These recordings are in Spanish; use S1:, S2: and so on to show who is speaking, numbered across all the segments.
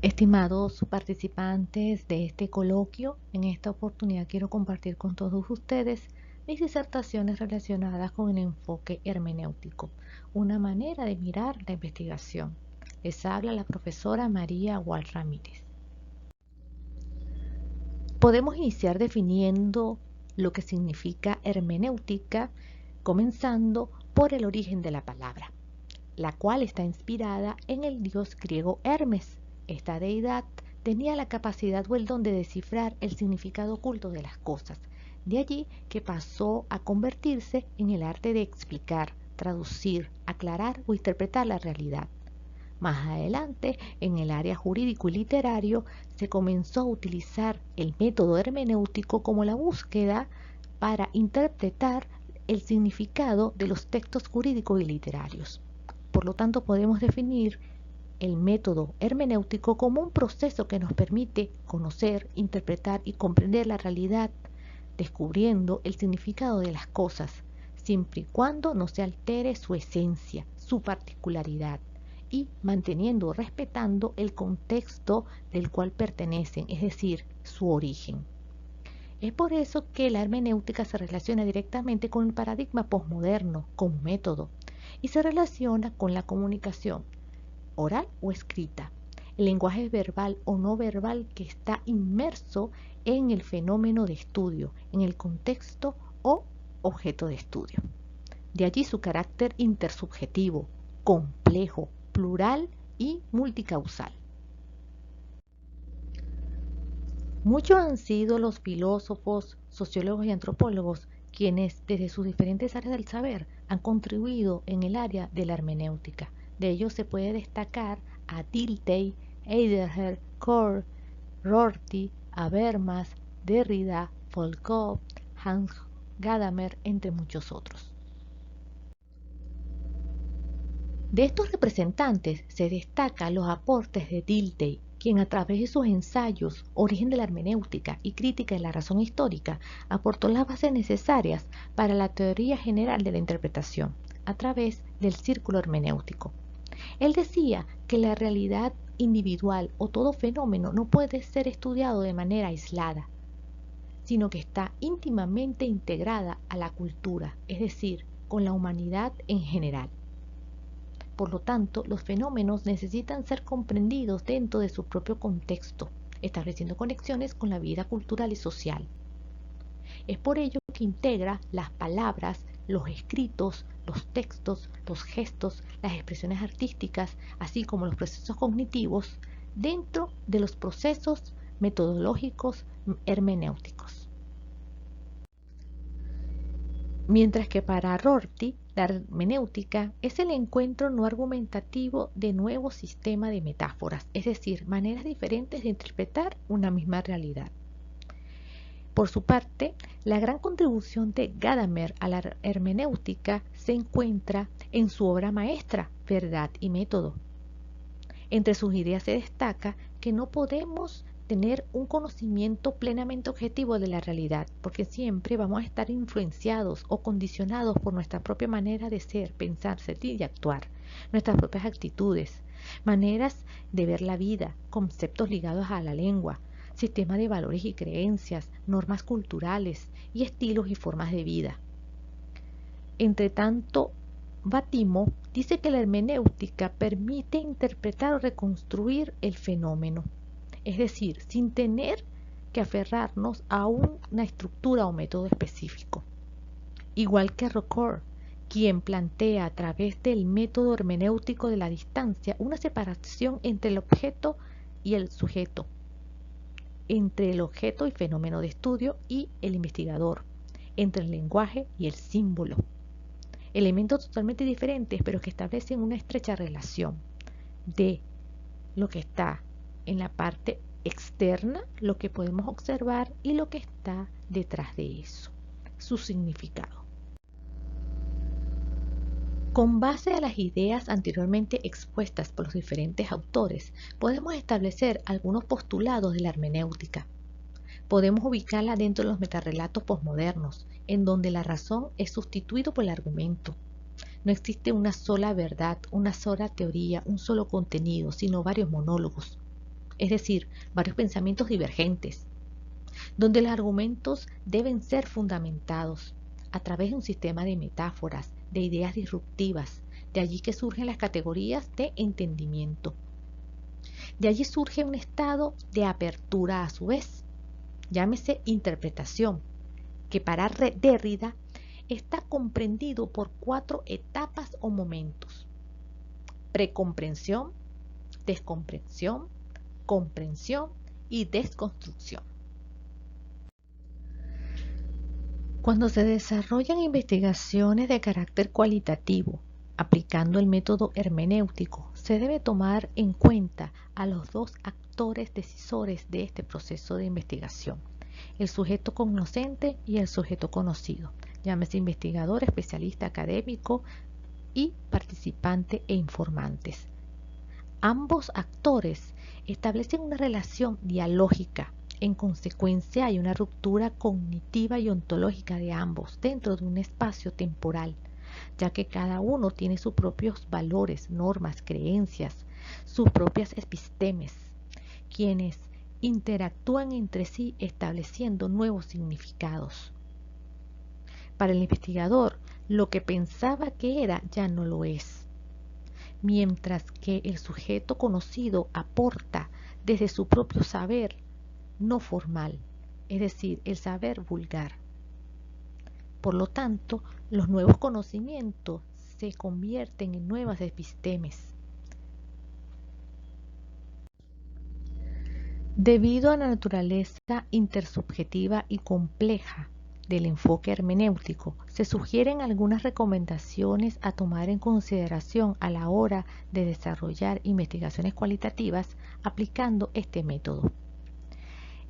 S1: Estimados participantes de este coloquio, en esta oportunidad quiero compartir con todos ustedes mis disertaciones relacionadas con el enfoque hermenéutico, una manera de mirar la investigación. Les habla la profesora María Walt Ramírez. Podemos iniciar definiendo lo que significa hermenéutica, comenzando por el origen de la palabra, la cual está inspirada en el dios griego Hermes. Esta deidad tenía la capacidad o el don de descifrar el significado oculto de las cosas. De allí que pasó a convertirse en el arte de explicar, traducir, aclarar o interpretar la realidad. Más adelante, en el área jurídico y literario, se comenzó a utilizar el método hermenéutico como la búsqueda para interpretar el significado de los textos jurídicos y literarios. Por lo tanto, podemos definir el método hermenéutico como un proceso que nos permite conocer, interpretar y comprender la realidad, descubriendo el significado de las cosas, siempre y cuando no se altere su esencia, su particularidad, y manteniendo o respetando el contexto del cual pertenecen, es decir, su origen. Es por eso que la hermenéutica se relaciona directamente con el paradigma posmoderno como método y se relaciona con la comunicación oral o escrita, el lenguaje verbal o no verbal que está inmerso en el fenómeno de estudio, en el contexto o objeto de estudio. De allí su carácter intersubjetivo, complejo, plural y multicausal. Muchos han sido los filósofos, sociólogos y antropólogos quienes desde sus diferentes áreas del saber han contribuido en el área de la hermenéutica. De ellos se puede destacar a Dilthey, Heidegger, Coeur, Rorty, Habermas, Derrida, Foucault, Hans Gadamer, entre muchos otros. De estos representantes se destacan los aportes de Dilthey, quien a través de sus ensayos Origen de la hermenéutica y Crítica de la razón histórica aportó las bases necesarias para la teoría general de la interpretación a través del círculo hermenéutico. Él decía que la realidad individual o todo fenómeno no puede ser estudiado de manera aislada, sino que está íntimamente integrada a la cultura, es decir, con la humanidad en general. Por lo tanto, los fenómenos necesitan ser comprendidos dentro de su propio contexto, estableciendo conexiones con la vida cultural y social. Es por ello que integra las palabras, los escritos, los textos, los gestos, las expresiones artísticas, así como los procesos cognitivos, dentro de los procesos metodológicos hermenéuticos. Mientras que para Rorty, la hermenéutica es el encuentro no argumentativo de nuevo sistema de metáforas, es decir, maneras diferentes de interpretar una misma realidad. Por su parte, la gran contribución de Gadamer a la hermenéutica se encuentra en su obra maestra, Verdad y Método. Entre sus ideas se destaca que no podemos tener un conocimiento plenamente objetivo de la realidad, porque siempre vamos a estar influenciados o condicionados por nuestra propia manera de ser, pensar, sentir y actuar, nuestras propias actitudes, maneras de ver la vida, conceptos ligados a la lengua, sistema de valores y creencias, normas culturales y estilos y formas de vida. Entre tanto, Batimo dice que la hermenéutica permite interpretar o reconstruir el fenómeno, es decir, sin tener que aferrarnos a una estructura o método específico. Igual que Ricoeur, quien plantea a través del método hermenéutico de la distancia una separación entre el objeto y el sujeto, entre el objeto y fenómeno de estudio y el investigador, entre el lenguaje y el símbolo. Elementos totalmente diferentes, pero que establecen una estrecha relación de lo que está en la parte externa, lo que podemos observar, y lo que está detrás de eso, su significado. Con base a las ideas anteriormente expuestas por los diferentes autores, podemos establecer algunos postulados de la hermenéutica. Podemos ubicarla dentro de los metarrelatos posmodernos, en donde la razón es sustituido por el argumento. No existe una sola verdad, una sola teoría, un solo contenido, sino varios monólogos. es decir, varios pensamientos divergentes, donde los argumentos deben ser fundamentados a través de un sistema de metáforas, de ideas disruptivas. De allí que surgen las categorías de entendimiento. De allí surge un estado de apertura a su vez, llámese interpretación, que para Derrida está comprendido por 4 etapas o momentos: precomprensión, descomprensión, comprensión y desconstrucción. Cuando se desarrollan investigaciones de carácter cualitativo, aplicando el método hermenéutico, se debe tomar en cuenta a los 2 actores decisores de este proceso de investigación: el sujeto cognoscente y el sujeto conocido, llámese investigador, especialista, académico y participante e informantes. Ambos actores establecen una relación dialógica. En consecuencia, hay una ruptura cognitiva y ontológica de ambos dentro de un espacio temporal, ya que cada uno tiene sus propios valores, normas, creencias, sus propias epistemes, quienes interactúan entre sí estableciendo nuevos significados. Para el investigador, lo que pensaba que era ya no lo es, mientras que el sujeto conocido aporta desde su propio saber no formal, es decir, el saber vulgar. Por lo tanto, los nuevos conocimientos se convierten en nuevas epistemes. Debido a la naturaleza intersubjetiva y compleja del enfoque hermenéutico, se sugieren algunas recomendaciones a tomar en consideración a la hora de desarrollar investigaciones cualitativas aplicando este método,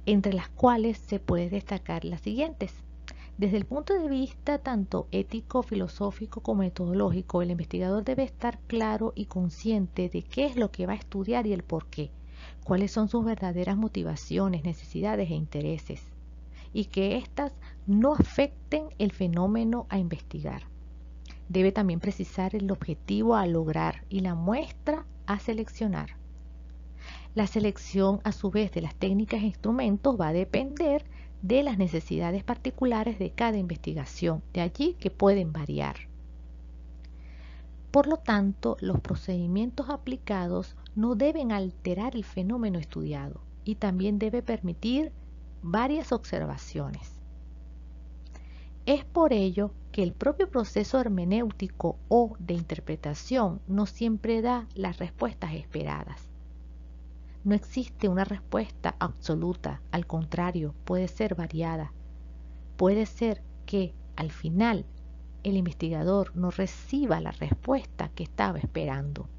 S1: entre las cuales se puede destacar las siguientes. Desde el punto de vista tanto ético, filosófico como metodológico, el investigador debe estar claro y consciente de qué es lo que va a estudiar y el por qué, cuáles son sus verdaderas motivaciones, necesidades e intereses, y que éstas no afecten el fenómeno a investigar. Debe también precisar el objetivo a lograr y la muestra a seleccionar. La selección, a su vez, de las técnicas e instrumentos va a depender de las necesidades particulares de cada investigación, de allí que pueden variar. Por lo tanto, los procedimientos aplicados no deben alterar el fenómeno estudiado y también debe permitir varias observaciones. Es por ello que el propio proceso hermenéutico o de interpretación no siempre da las respuestas esperadas. No existe una respuesta absoluta, al contrario, puede ser variada. Puede ser que al final el investigador no reciba la respuesta que estaba esperando,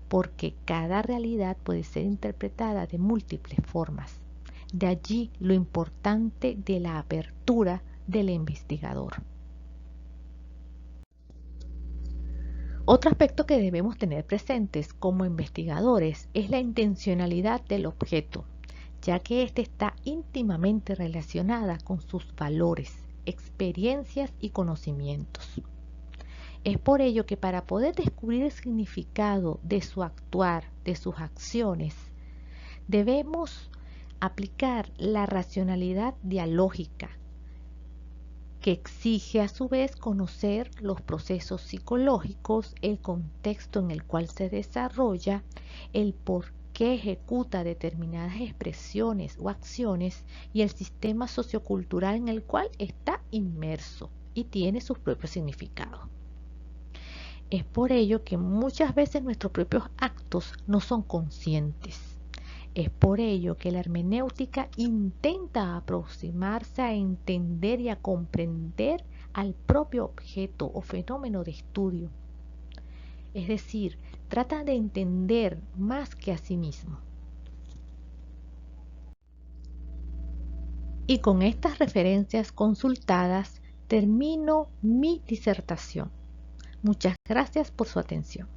S1: porque cada realidad puede ser interpretada de múltiples formas. De allí lo importante de la apertura del investigador. Otro aspecto que debemos tener presentes como investigadores es la intencionalidad del objeto, ya que éste está íntimamente relacionada con sus valores, experiencias y conocimientos. Es por ello que para poder descubrir el significado de su actuar, de sus acciones, debemos aplicar la racionalidad dialógica, que exige a su vez conocer los procesos psicológicos, el contexto en el cual se desarrolla, el por qué ejecuta determinadas expresiones o acciones y el sistema sociocultural en el cual está inmerso y tiene sus propios significados. Es por ello que muchas veces nuestros propios actos no son conscientes. Es por ello que la hermenéutica intenta aproximarse a entender y a comprender al propio objeto o fenómeno de estudio. Es decir, trata de entender más que a sí mismo. Y con estas referencias consultadas termino mi disertación. Muchas gracias por su atención.